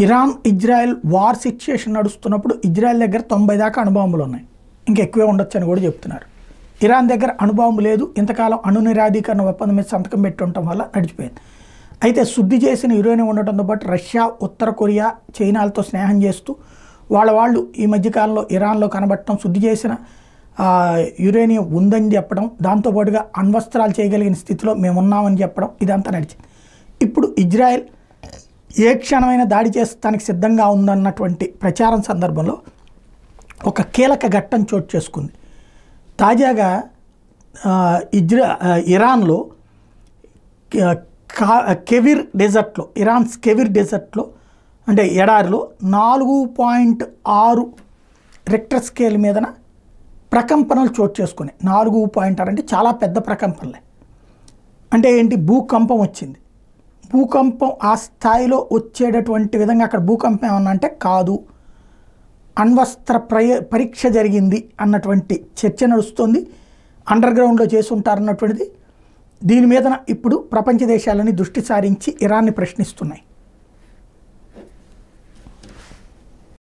Iran Israel war situation నడుస్తున్నప్పుడు Israel దగ్గర 90 దాకా అణుబాంబులు ఉన్నాయి, ఇంకా ఎక్కువే ఉండొచ్చు అని కూడా చెప్తున్నారు. ఇరాన్ దగ్గర అణుబాంబు లేదు, ఇంతకాలం అణు నిరాధీకరణ ఒప్పందం మీద సంతకం పెట్టి ఉండటం వల్ల నడిచిపోయింది. అయితే శుద్ధి చేసిన యురేనియం ఉండటంతో పాటు రష్యా, ఉత్తర కొరియా, చైనాలతో స్నేహం చేస్తూ వాళ్ళు ఈ మధ్యకాలంలో ఇరాన్లో కనబడటం, శుద్ధి చేసిన యురేనియం ఉందని చెప్పడం, దాంతోపాటుగా అణ్వస్త్రాలు చేయగలిగిన స్థితిలో మేము ఉన్నామని చెప్పడం, ఇదంతా నడిచింది. ఇప్పుడు ఇజ్రాయెల్ ఏ క్షణమైన దాడి చేస్తానికి సిద్ధంగా ఉందన్నటువంటి ప్రచారం సందర్భంలో ఒక కీలక ఘట్టం చోటు చేసుకుంది. తాజాగా ఇరాన్లో కెవిర్ డెజర్ట్లో, ఇరాన్స్ కెవిర్ డెజర్ట్లో అంటే ఎడారిలో 4.6 రిక్టర్ స్కేల్ మీదన ప్రకంపనలు చోటు చేసుకున్నాయి. 4.6 అంటే చాలా పెద్ద ప్రకంపనలే. అంటే ఏంటి, భూకంపం వచ్చింది. భూకంపం ఆ స్థాయిలో వచ్చేటటువంటి విధంగా అక్కడ భూకంపం ఏమన్నా అంటే కాదు, అణ్వస్త్ర పరీక్ష జరిగింది అన్నటువంటి చర్చ నడుస్తుంది. అండర్ గ్రౌండ్లో చేసి ఉంటారన్నటువంటిది. దీని మీద ఇప్పుడు ప్రపంచ దేశాలని దృష్టి సారించి ఇరాన్ని ప్రశ్నిస్తున్నాయి.